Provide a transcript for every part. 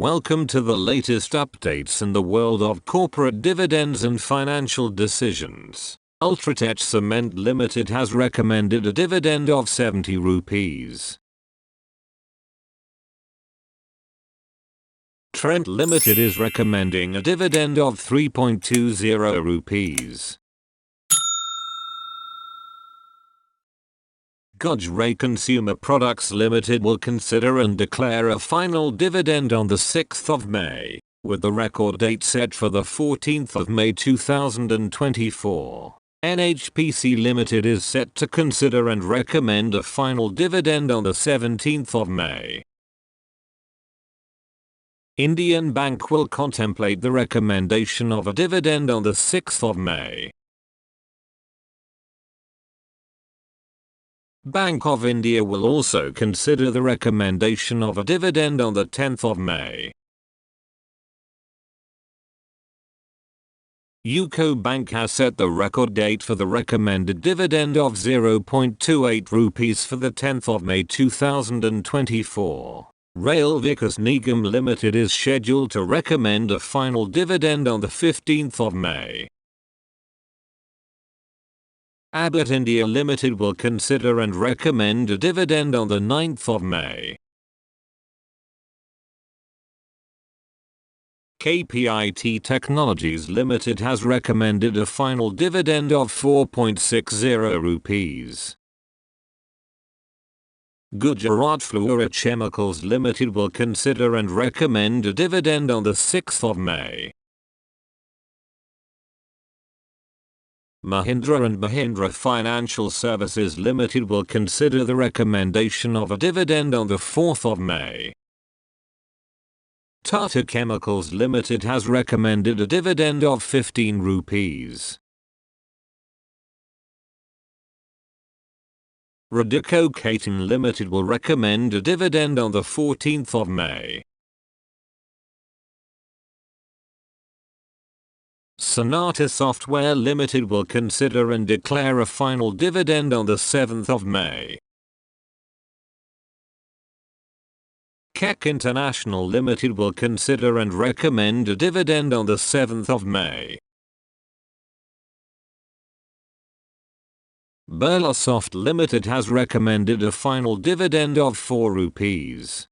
Welcome to the latest updates in the world of corporate dividends and financial decisions. Ultratech Cement Limited has recommended a dividend of 70 rupees. Trent Limited is recommending a dividend of 3.20 rupees. Godrej Consumer Products Limited will consider and declare a final dividend on the 6th of May, with the record date set for the 14th of May 2024. NHPC Limited is set to consider and recommend a final dividend on the 17th of May. Indian Bank will contemplate the recommendation of a dividend on the 6th of May. Bank of India will also consider the recommendation of a dividend on the 10th of May. UCO Bank has set the record date for the recommended dividend of 0.28 rupees for the 10th of May 2024. Rail Vikas Nigam Limited is scheduled to recommend a final dividend on the 15th of May. Abbott India Limited will consider and recommend a dividend on the 9th of May. KPIT Technologies Limited has recommended a final dividend of 4.60 rupees. Gujarat Fluorochemicals Limited will consider and recommend a dividend on the 6th of May. Mahindra & Mahindra Financial Services Limited will consider the recommendation of a dividend on the 4th of May. Tata Chemicals Limited has recommended a dividend of 15 rupees. Radico Khaitan Limited will recommend a dividend on the 14th of May. Sonata Software Limited will consider and declare a final dividend on the 7th of May. Keck International Limited will consider and recommend a dividend on the 7th of May. Birlasoft Limited has recommended a final dividend of 4 rupees.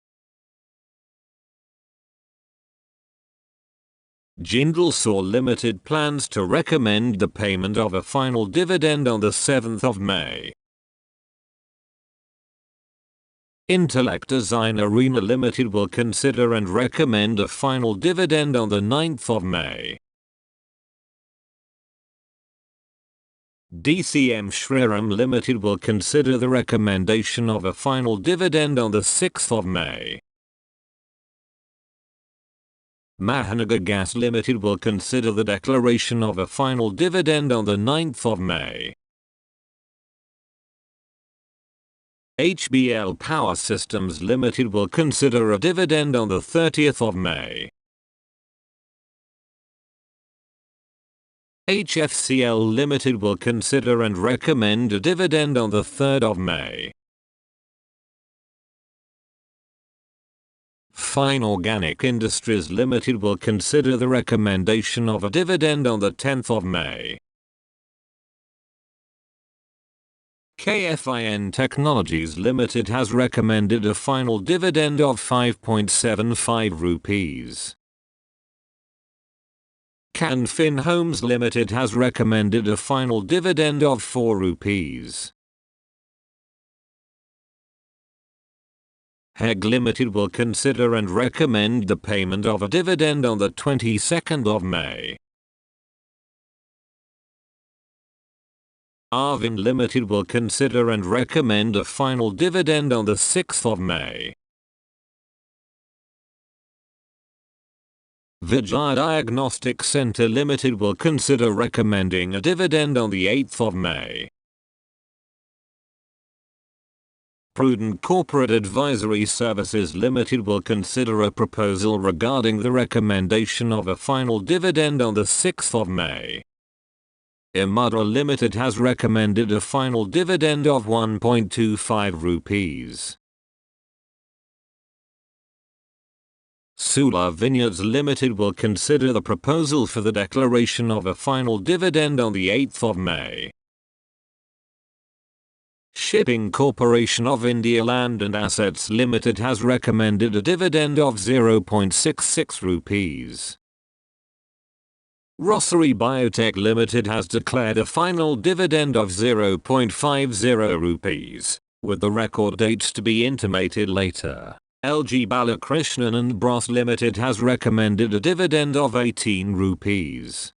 Jindal SAW Limited plans to recommend the payment of a final dividend on the 7th of May. Intellect Design Arena Limited will consider and recommend a final dividend on the 9th of May. DCM Shriram Limited will consider the recommendation of a final dividend on the 6th of May. Mahanagar Gas Limited will consider the declaration of a final dividend on the 9th of May. HBL Power Systems Limited will consider a dividend on the 30th of May. HFCL Limited will consider and recommend a dividend on the 3rd of May. Fine Organic Industries Limited will consider the recommendation of a dividend on the 10th of May. KFIN Technologies Limited has recommended a final dividend of 5.75 rupees. Canfin Homes Limited has recommended a final dividend of 4 rupees. HEG Limited will consider and recommend the payment of a dividend on the 22nd of May. Arvind Limited will consider and recommend a final dividend on the 6th of May. Vijay Diagnostic Centre Limited will consider recommending a dividend on the 8th of May. Prudent Corporate Advisory Services Limited will consider a proposal regarding the recommendation of a final dividend on the 6th of May. Imara Limited has recommended a final dividend of 1.25 rupees. Sula Vineyards Limited will consider the proposal for the declaration of a final dividend on the 8th of May. Shipping Corporation of India Land and Assets Limited has recommended a dividend of 0.66 rupees. Rossari Biotech Limited has declared a final dividend of 0.50 rupees, with the record date to be intimated later. LG Balakrishnan and Bros Limited has recommended a dividend of 18 rupees.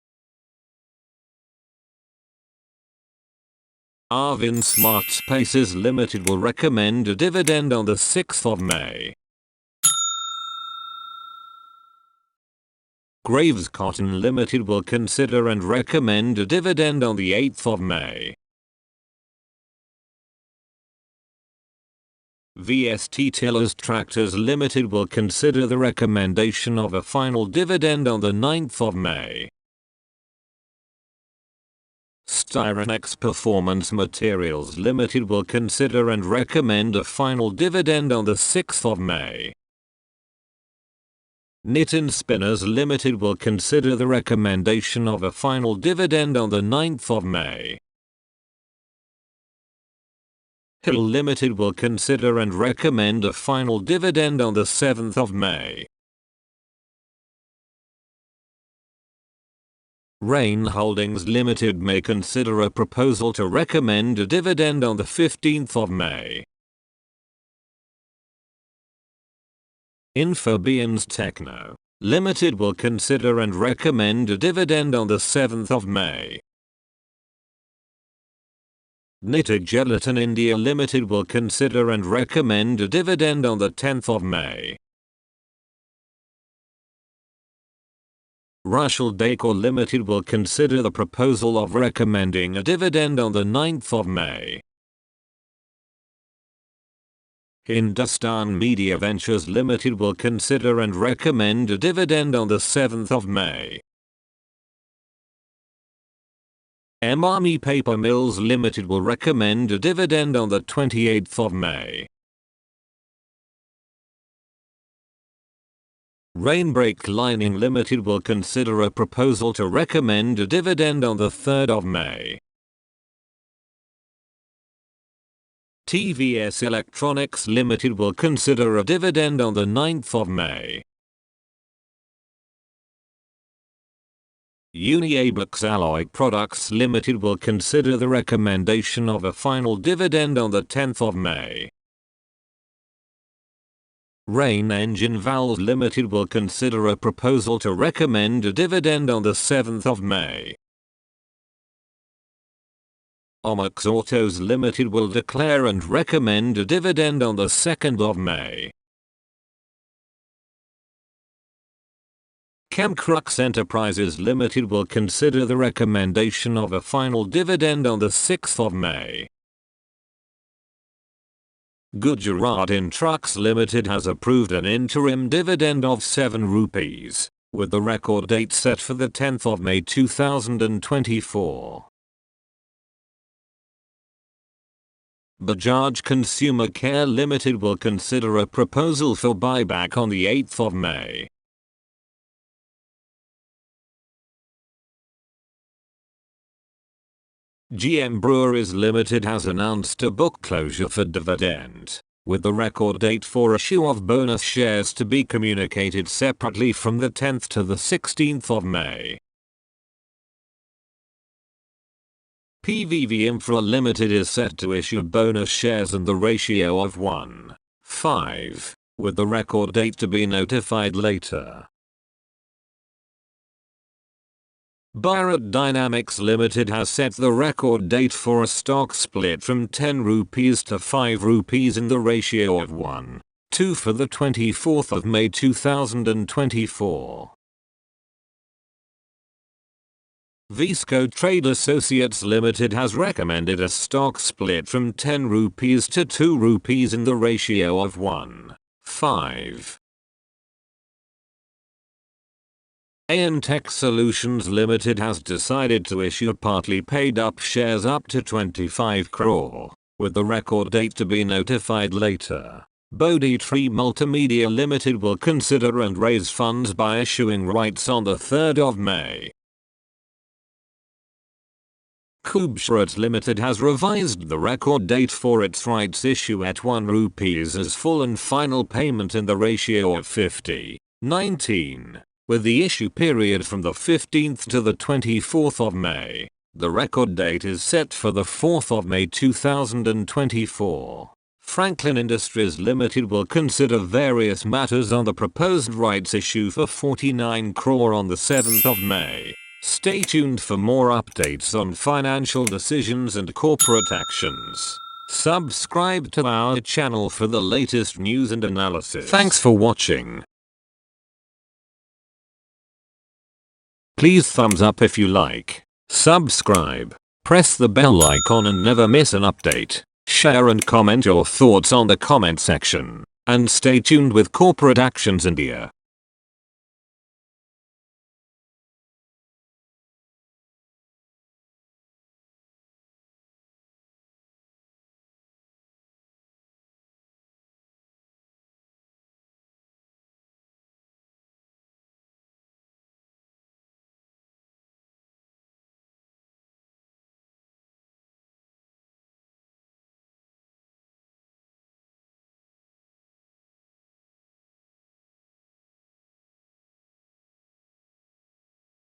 Arvind Smart Spaces Limited will recommend a dividend on the 6th of May. Graves Cotton Limited will consider and recommend a dividend on the 8th of May. VST Tillers Tractors Limited will consider the recommendation of a final dividend on the 9th of May. Styrenex Performance Materials Limited will consider and recommend a final dividend on the 6th of May. Nitin Spinners Limited will consider the recommendation of a final dividend on the 9th of May. Hill Limited will consider and recommend a final dividend on the 7th of May. Rain Holdings Limited may consider a proposal to recommend a dividend on the 15th of May. Infobeans Techno Limited will consider and recommend a dividend on the 7th of May. Nittig Gelatin India Limited will consider and recommend a dividend on the 10th of May. Rushal Decor Limited will consider the proposal of recommending a dividend on the 9th of May. Hindustan Media Ventures Limited will consider and recommend a dividend on the 7th of May. Emami Paper Mills Limited will recommend a dividend on the 28th of May. Rainbreak Lining Limited will consider a proposal to recommend a dividend on the 3rd of May. TVS Electronics Limited will consider a dividend on the 9th of May. Uniabux Alloy Products Limited will consider the recommendation of a final dividend on the 10th of May. Rain Engine Valves Limited will consider a proposal to recommend a dividend on the 7th of May. Omax Autos Limited will declare and recommend a dividend on the 2nd of May. Chemcrux Enterprises Limited will consider the recommendation of a final dividend on the 6th of May. Gujarat In Trucks Limited has approved an interim dividend of 7 rupees, with the record date set for the 10th of May 2024. Bajaj Consumer Care Limited will consider a proposal for buyback on the 8th of May. GM Breweries Limited has announced a book closure for dividend, with the record date for issue of bonus shares to be communicated separately from the 10th to the 16th of May. PVV Infra Limited is set to issue bonus shares in the ratio of 1:5, with the record date to be notified later. Bharat Dynamics Limited has set the record date for a stock split from 10 rupees to 5 rupees in the ratio of 1:2 for the 24th of May 2024. Visco Trade Associates Limited has recommended a stock split from 10 rupees to 2 rupees in the ratio of 1:5. AN Tech Solutions Limited has decided to issue partly paid up shares up to 25 crore, with the record date to be notified later. Bodhi Tree Multimedia Limited will consider and raise funds by issuing rights on the 3rd of May. Kubshrat Limited has revised the record date for its rights issue at 1 rupees as full and final payment in the ratio of 50:19, with the issue period from the 15th to the 24th of May. The record date is set for the 4th of May 2024. Franklin Industries Limited will consider various matters on the proposed rights issue for 49 crore on the 7th of May. Stay tuned for more updates on financial decisions and corporate actions. Subscribe to our channel for the latest news and analysis. Thanks for watching. Please thumbs up if you like. Subscribe. Press the bell icon and never miss an update. Share and comment your thoughts on the comment section. And stay tuned with Corporate Actions India.